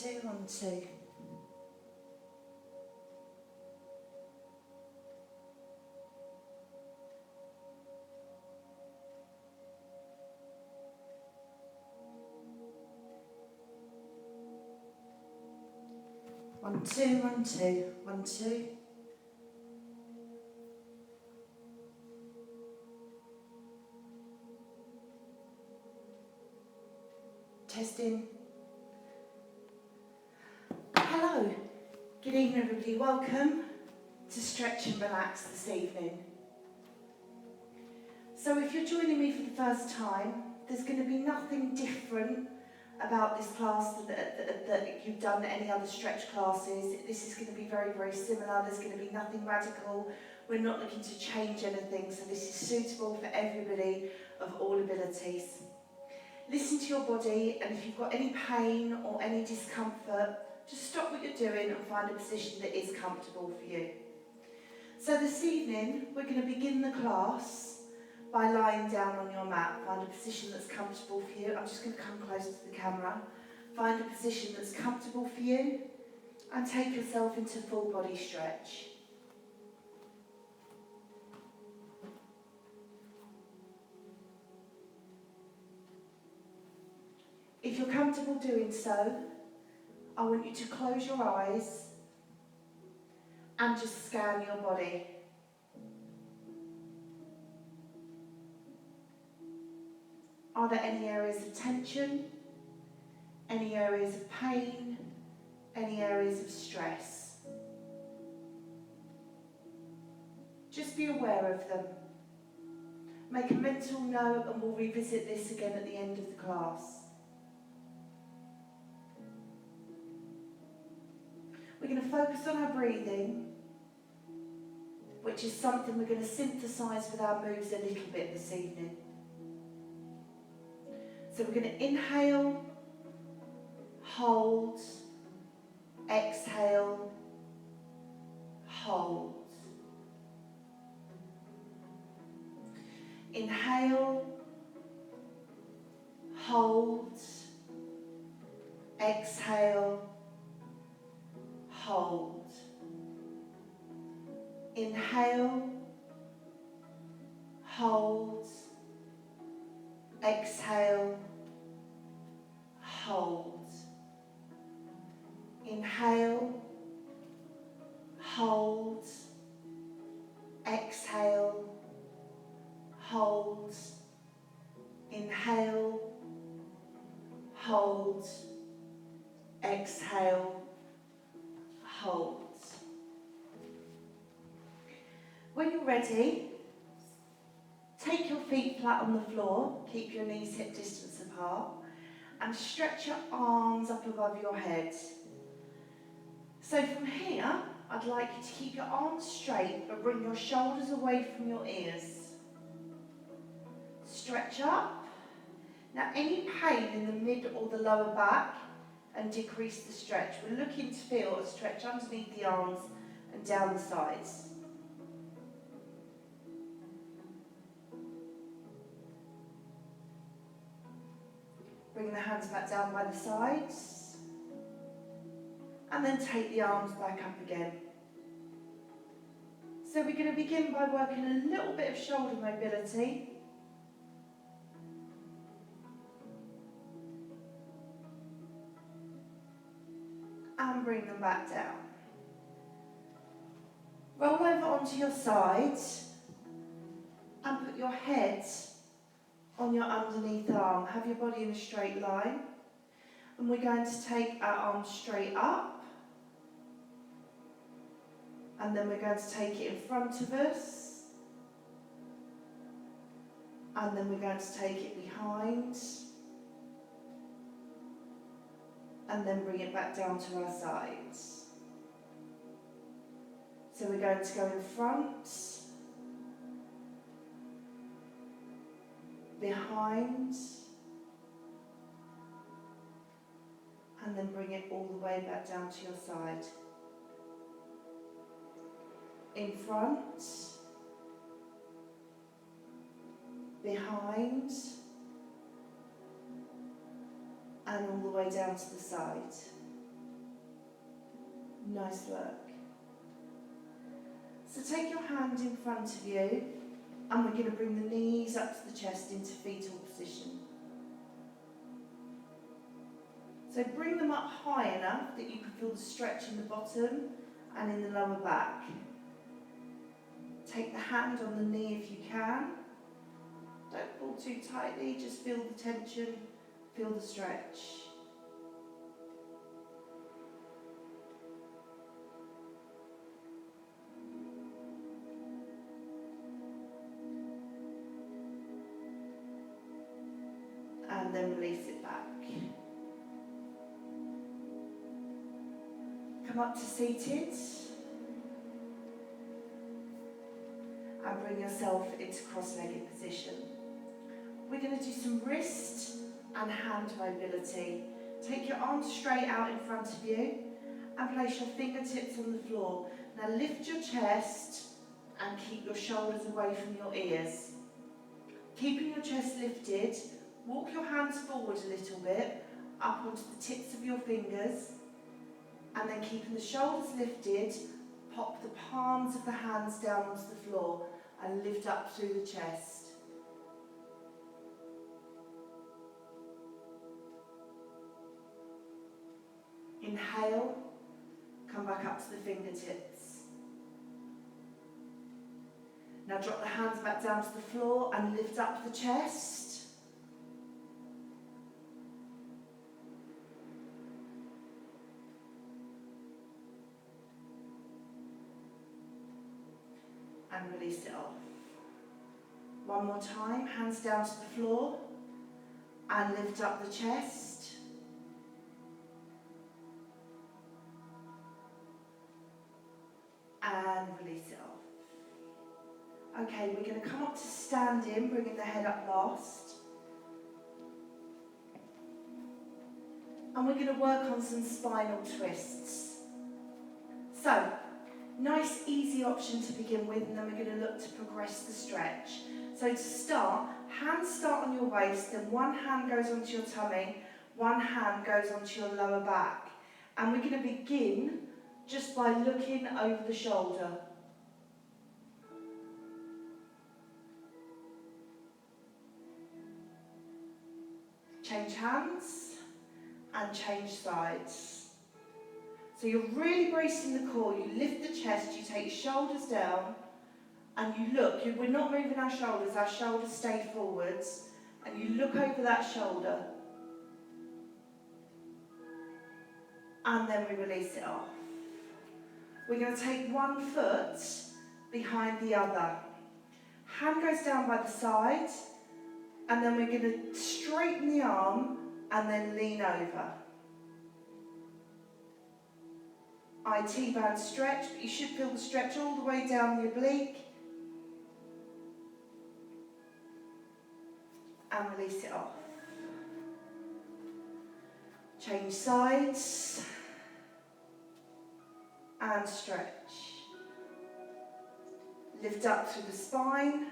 2, 1, 2. One, two, 1, 2, 1, 2. Testing. Hello. Good evening, everybody. Welcome to Stretch and Relax this evening. So if you're joining me for the first time, there's going to be nothing different about this class that you've done any other stretch classes. This is going to be very, very similar. There's going to be nothing radical. We're not looking to change anything, so this is suitable for everybody of all abilities. Listen to your body, and if you've got any pain or any discomfort, just stop what you're doing and find a position that is comfortable for you. So this evening, we're going to begin the class by lying down on your mat. Find a position that's comfortable for you. I'm just going to come close to the camera. Find a position that's comfortable for you and take yourself into full body stretch. If you're comfortable doing so, I want you to close your eyes and just scan your body. Are there any areas of tension, any areas of pain, any areas of stress? Just be aware of them. Make a mental note, and we'll revisit this again at the end of the class. We're going to focus on our breathing, which is something we're going to synthesise with our moves a little bit this evening. So we're going to inhale, hold, exhale, hold. Inhale, hold, exhale, hold. Inhale, hold, exhale, hold. Inhale, hold, exhale, hold. Inhale, hold, exhale, hold. When you're ready, take your feet flat on the floor, keep your knees hip distance apart, and stretch your arms up above your head. So from here, I'd like you to keep your arms straight, but bring your shoulders away from your ears. Stretch up. Now any pain in the mid or the lower back, and decrease the stretch. We're looking to feel a stretch underneath the arms and down the sides. Bring the hands back down by the sides, and then take the arms back up again. So we're going to begin by working a little bit of shoulder mobility. And bring them back down. Roll over onto your sides and put your head on your underneath arm. Have your body in a straight line. And we're going to take our arms straight up. And then we're going to take it in front of us. And then we're going to take it behind. And then bring it back down to our sides. So we're going to go in front, behind, and then bring it all the way back down to your side. In front, behind, and all the way down to the side. Nice work. So take your hand in front of you and we're going to bring the knees up to the chest into fetal position. So bring them up high enough that you can feel the stretch in the bottom and in the lower back. Take the hand on the knee if you can. Don't pull too tightly, just feel the tension, feel the stretch. And then release it back. Come up to seated. And bring yourself into cross-legged position. We're going to do some wrist and hand mobility. Take your arms straight out in front of you and place your fingertips on the floor. Now lift your chest and keep your shoulders away from your ears. Keeping your chest lifted, walk your hands forward a little bit, up onto the tips of your fingers, and then keeping the shoulders lifted, pop the palms of the hands down onto the floor and lift up through the chest. Inhale, come back up to the fingertips. Now drop the hands back down to the floor and lift up the chest. And release it off. One more time, hands down to the floor and lift up the chest. And release it off. Okay, we're going to come up to standing, bringing the head up last. And we're going to work on some spinal twists. So, nice easy option to begin with, and then we're going to look to progress the stretch. So to start, hands start on your waist, then one hand goes onto your tummy, one hand goes onto your lower back. And we're going to begin just by looking over the shoulder. Change hands and change sides. So you're really bracing the core, you lift the chest, you take your shoulders down, and you look. We're not moving our shoulders stay forwards, and you look over that shoulder, and then we release it off. We're going to take one foot behind the other. Hand goes down by the side, and then we're going to straighten the arm, and then lean over. IT band stretch, but you should feel the stretch all the way down the oblique. And release it off. Change sides. And stretch. Lift up through the spine.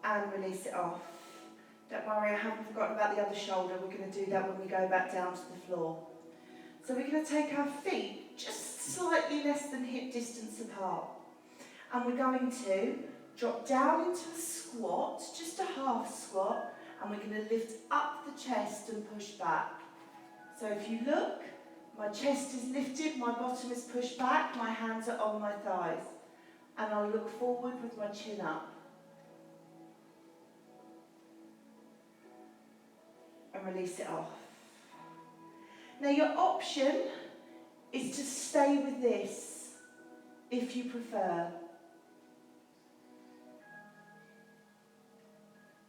And release it off. Don't worry, I haven't forgotten about the other shoulder. We're going to do that when we go back down to the floor. So we're going to take our feet just slightly less than hip distance apart. And we're going to drop down into a squat, just a half squat, and we're going to lift up the chest and push back. So if you look, my chest is lifted, my bottom is pushed back, my hands are on my thighs. And I'll look forward with my chin up. And release it off. Now your option is to stay with this, if you prefer.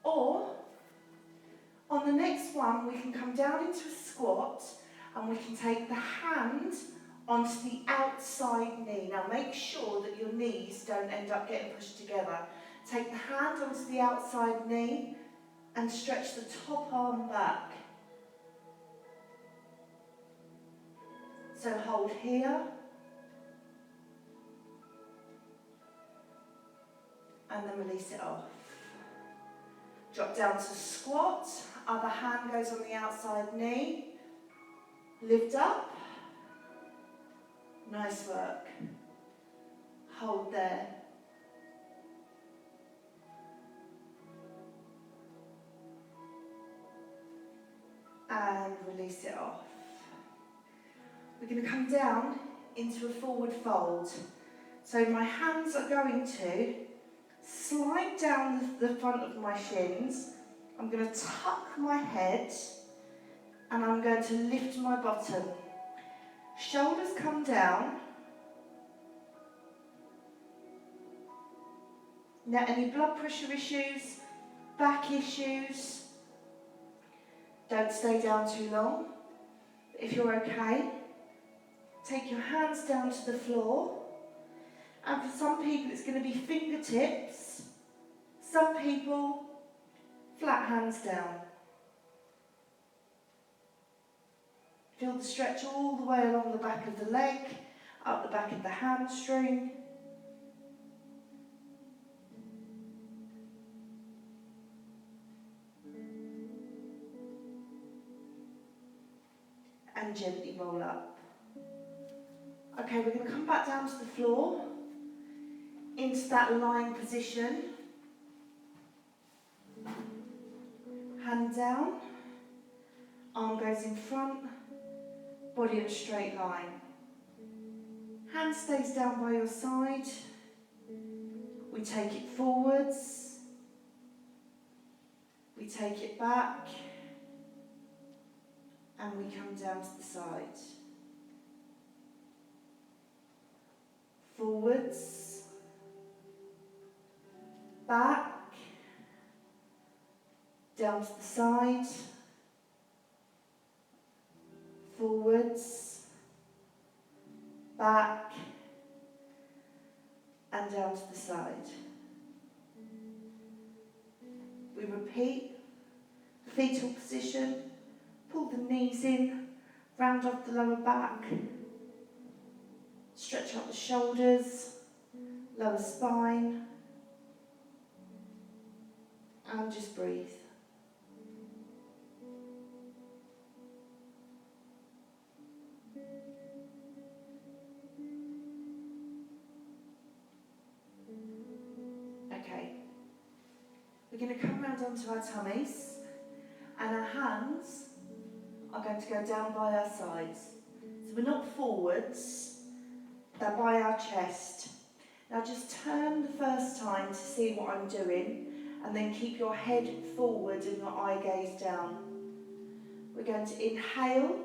Or, on the next one, we can come down into a squat and we can take the hand onto the outside knee. Now make sure that your knees don't end up getting pushed together. Take the hand onto the outside knee and stretch the top arm back. So hold here. And then release it off. Drop down to squat, Other hand goes on the outside knee. Lift up. Nice work. Hold there. And release it off. We're going to come down into a forward fold. So my hands are going to slide down the front of my shins. I'm going to tuck my head and I'm going to lift my bottom. Shoulders come down. Now, any blood pressure issues, back issues, don't stay down too long. If you're okay, take your hands down to the floor. And for some people, it's going to be fingertips. Some people, flat hands down. Feel the stretch all the way along the back of the leg, up the back of the hamstring. And gently roll up. Okay, we're going to come back down to the floor, into that lying position. Hand down, arm goes in front, body in a straight line. Hand stays down by your side. We take it forwards. We take it back. And we come down to the side. Forwards. Back. Down to the side. Forwards. Back. And down to the side. We repeat. Fetal position. Pull the knees in, round off the lower back, stretch out the shoulders, lower spine, and just breathe. Okay, we're going to come round onto our tummies, and our hands are going to go down by our sides. So we're not forwards, they're by our chest. Now just turn the first time to see what I'm doing, and then keep your head forward and your eye gaze down. We're going to inhale,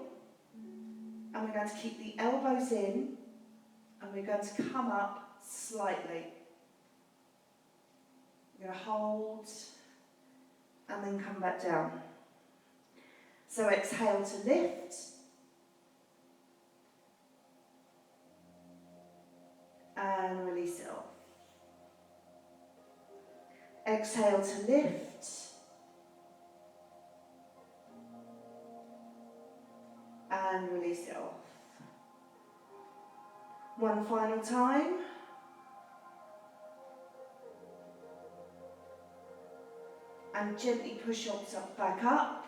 and we're going to keep the elbows in, and we're going to come up slightly. We're going to hold, and then come back down. So exhale to lift. And release it off. Exhale to lift. And release it off. One final time. And gently push yourself back up.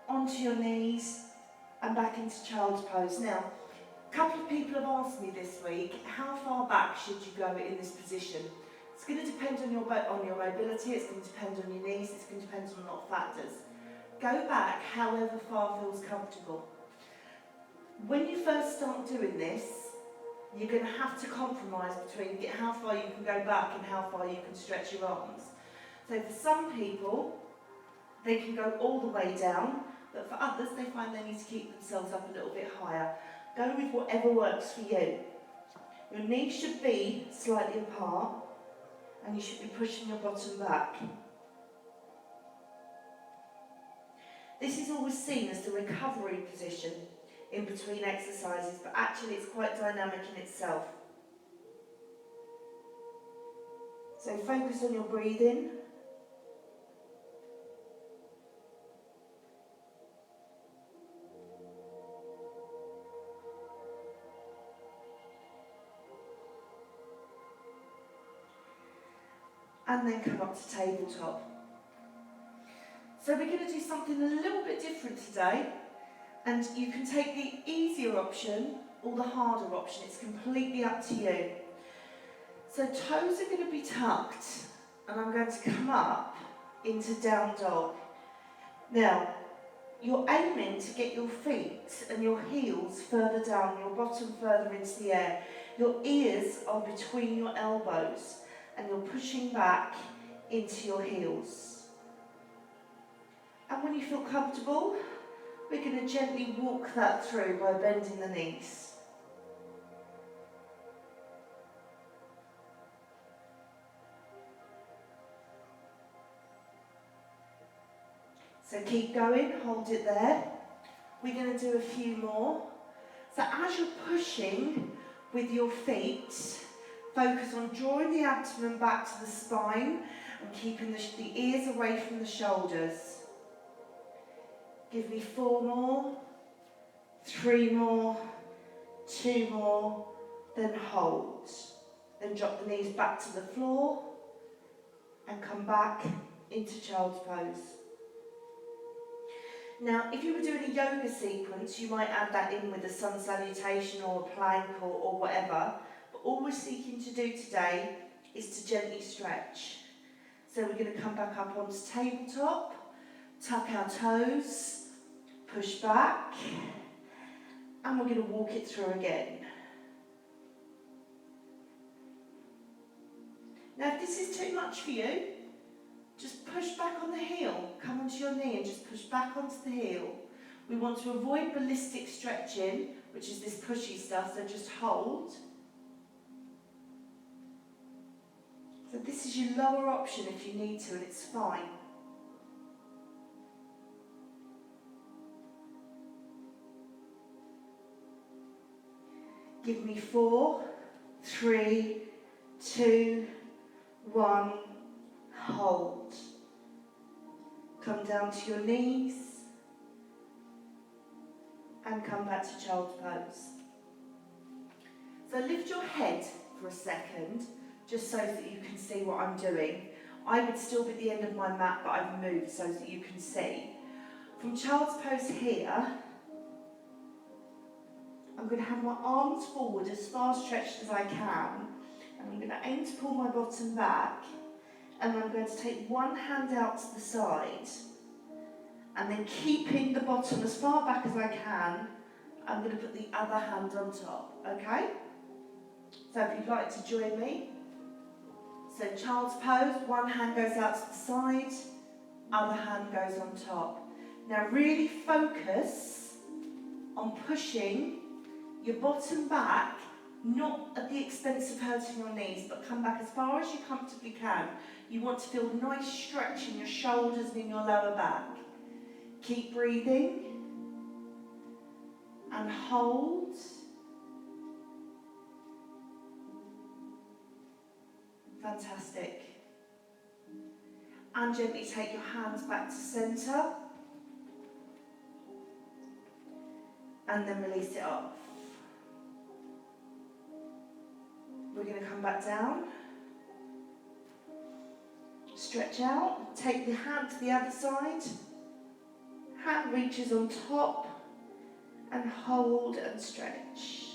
Onto your knees and back into child's pose. Now, a couple of people have asked me this week, how far back should you go in this position? It's going to depend on your mobility, it's going to depend on your knees, it's going to depend on a lot of factors. Go back however far feels comfortable. When you first start doing this, you're going to have to compromise between how far you can go back and how far you can stretch your arms. So for some people, they can go all the way down, but for others, they find they need to keep themselves up a little bit higher. Go with whatever works for you. Your knees should be slightly apart, and you should be pushing your bottom back. This is always seen as the recovery position in between exercises, but actually it's quite dynamic in itself. So focus on your breathing. And then come up to tabletop. So we're going to do something a little bit different today, and you can take the easier option or the harder option. It's completely up to you. So toes are going to be tucked, and I'm going to come up into down dog. Now, you're aiming to get your feet and your heels further down, your bottom further into the air. Your ears are between your elbows, and you're pushing back into your heels. And when you feel comfortable, we're going to gently walk that through by bending the knees. So keep going, hold it there. We're going to do a few more. So as you're pushing with your feet, focus on drawing the abdomen back to the spine and keeping the ears away from the shoulders. Give me 4 more, 3 more, 2 more, then hold. Then drop the knees back to the floor and come back into child's pose. Now, if you were doing a yoga sequence, you might add that in with a sun salutation or a plank or whatever. But all we're seeking to do today is to gently stretch. So we're going to come back up onto tabletop, tuck our toes, push back, and we're going to walk it through again. Now, if this is too much for you, just push back on the heel, come onto your knee and just push back onto the heel. We want to avoid ballistic stretching, which is this pushy stuff, so just hold. So this is your lower option if you need to, and it's fine. Give me 4, 3, 2, 1, hold. Come down to your knees and come back to child's pose. So lift your head for a second, just so that you can see what I'm doing. I would still be at the end of my mat, but I've moved so that you can see. From child's pose here, I'm going to have my arms forward as far stretched as I can, and I'm going to aim to pull my bottom back, and I'm going to take one hand out to the side, and then keeping the bottom as far back as I can, I'm going to put the other hand on top, okay? So if you'd like to join me. So child's pose, one hand goes out to the side, other hand goes on top. Now really focus on pushing your bottom back, not at the expense of hurting your knees, but come back as far as you comfortably can. You want to feel a nice stretch in your shoulders and in your lower back. Keep breathing and hold. Fantastic. And gently take your hands back to centre and then release it off. We're going to come back down, stretch out, take the hand to the other side, hand reaches on top, and hold and stretch.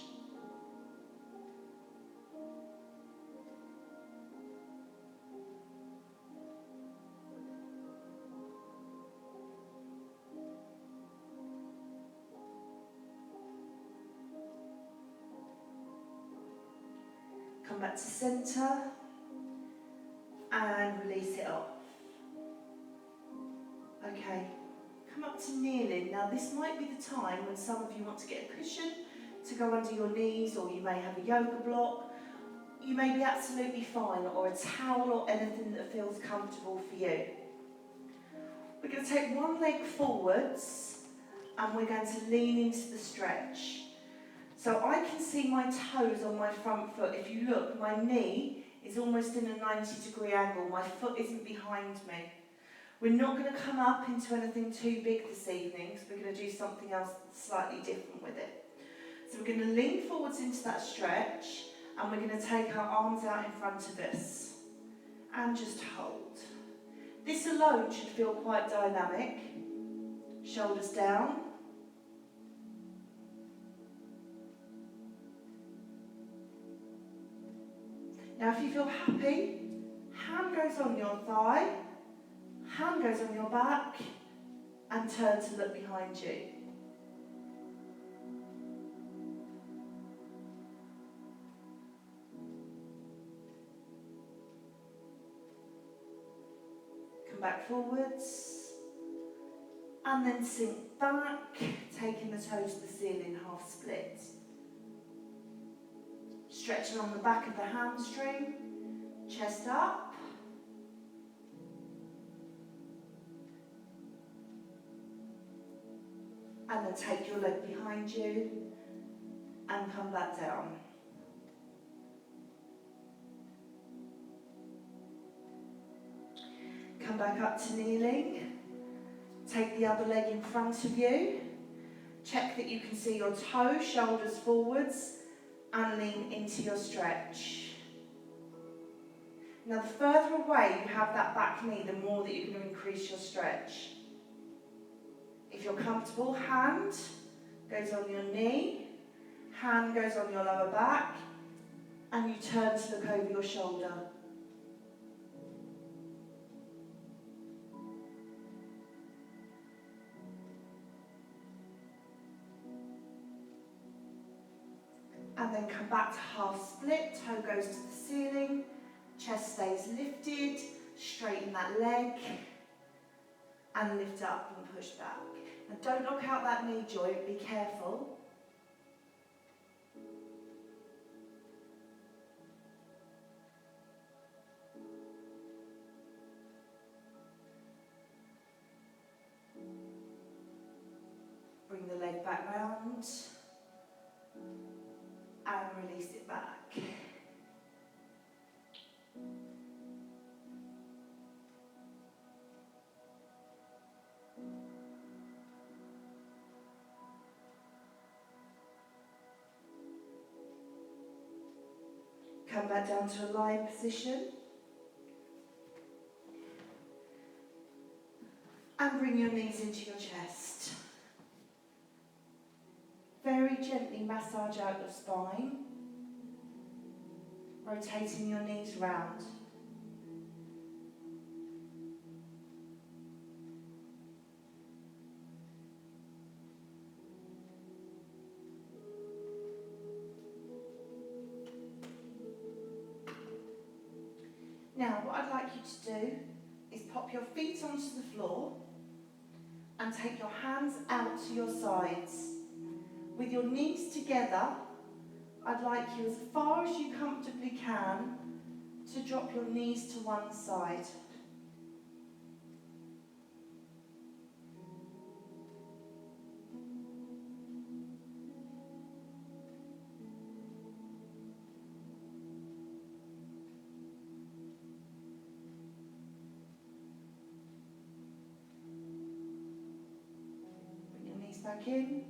Come back to centre and release it off. Okay, come up to kneeling. Now this might be the time when some of you want to get a cushion to go under your knees, or you may have a yoga block. You may be absolutely fine, or a towel or anything that feels comfortable for you. We're going to take one leg forwards and we're going to lean into the stretch. So I can see my toes on my front foot. If you look, my knee is almost in a 90-degree angle. My foot isn't behind me. We're not going to come up into anything too big this evening, so we're going to do something else slightly different with it. So we're going to lean forwards into that stretch, and we're going to take our arms out in front of us and just hold. This alone should feel quite dynamic. Shoulders down. Now if you feel happy, hand goes on your thigh, hand goes on your back, and turn to look behind you. Come back forwards, and then sink back, taking the toes to the ceiling, half split. Stretching on the back of the hamstring, chest up. And then take your leg behind you and come back down. Come back up to kneeling. Take the other leg in front of you. Check that you can see your toes, shoulders forwards, and lean into your stretch. Now the further away you have that back knee, the more that you're going to increase your stretch. If you're comfortable, hand goes on your knee, hand goes on your lower back, and you turn to look over your shoulder. And then come back to half split, toe goes to the ceiling, chest stays lifted, straighten that leg, and lift up and push back. Now don't knock out that knee joint, be careful. Bring the leg back round. And release it back. Come back down to a lying position. And bring your knees into your chest. Very gently massage out your spine, rotating your knees round. Now, what I'd like you to do is pop your feet onto the floor and take your hands out to your sides. With your knees together, I'd like you, as far as you comfortably can, to drop your knees to one side. Bring your knees back in.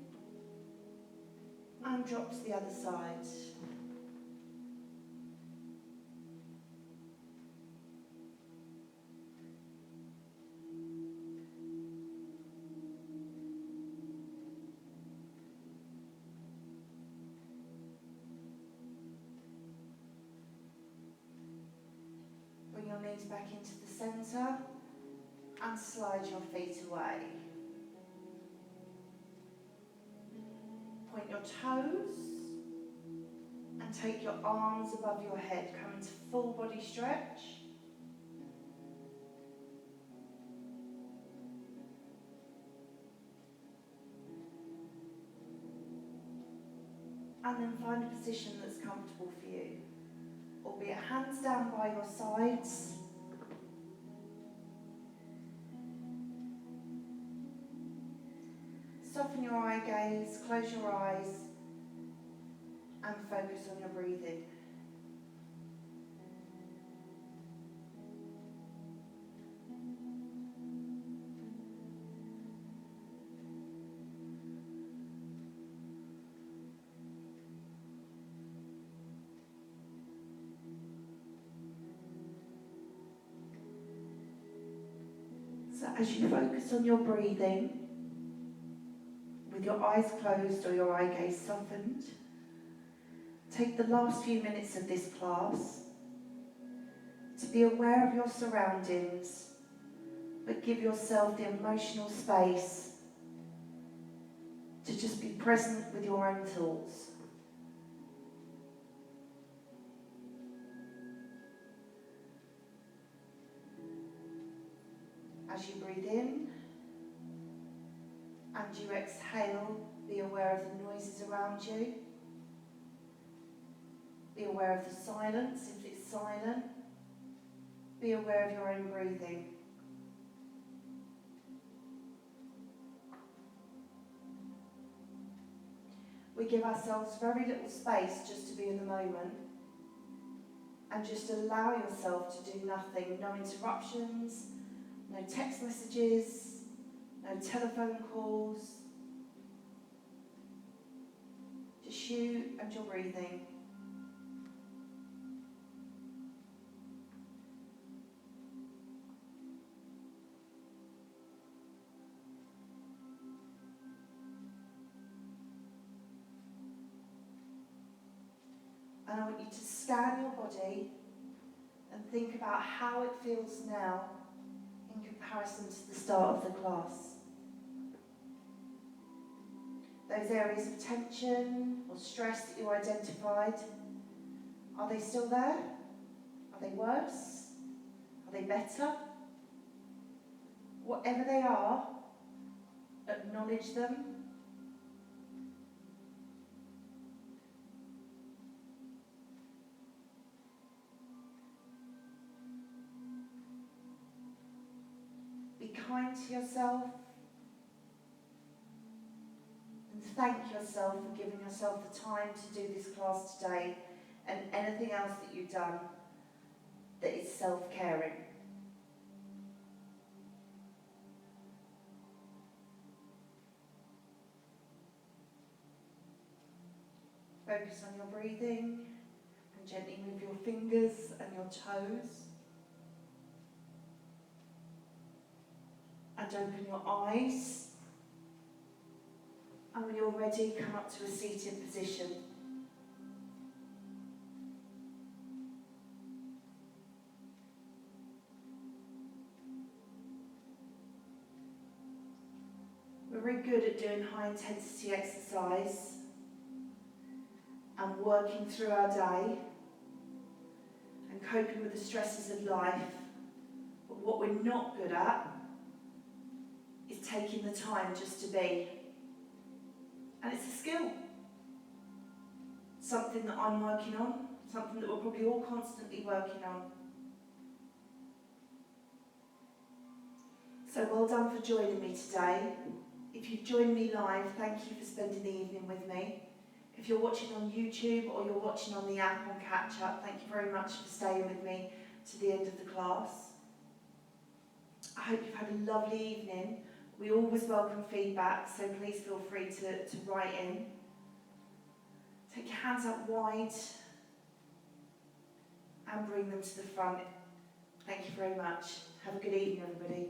And drop to the other side. Bring your knees back into the centre and slide your feet away. Point your toes and take your arms above your head. Come into full body stretch. And then find a position that's comfortable for you. Albeit hands down by your sides. Soften your eye gaze, close your eyes, and focus on your breathing. As you focus on your breathing, with your eyes closed or your eye gaze softened, take the last few minutes of this class to be aware of your surroundings, but give yourself the emotional space to just be present with your own thoughts. As you breathe in and you exhale, be aware of the noises around you. Be aware of the silence if it's silent. Be aware of your own breathing. We give ourselves very little space just to be in the moment and just allow yourself to do nothing. No interruptions, no text messages, no telephone calls. Just you and your breathing. And I want you to scan your body and think about how it feels now in comparison to the start of the class. Those areas of tension or stress that you identified, are they still there? Are they worse? Are they better? Whatever they are, acknowledge them. Be kind to yourself and thank yourself for giving yourself the time to do this class today and anything else that you've done that is self-caring. Focus on your breathing and gently move your fingers and your toes. And open your eyes. And when you're ready, come up to a seated position. We're very good at doing high intensity exercise and working through our day and coping with the stresses of life. But what we're not good at is taking the time just to be. And it's a skill. Something that I'm working on, something that we're probably all constantly working on. So well done for joining me today. If you've joined me live, thank you for spending the evening with me. If you're watching on YouTube or you're watching on the app on Catch Up, thank you very much for staying with me to the end of the class. I hope you've had a lovely evening. We always welcome feedback, so please feel free to write in. Take your hands up wide and bring them to the front. Thank you very much. Have a good evening, everybody.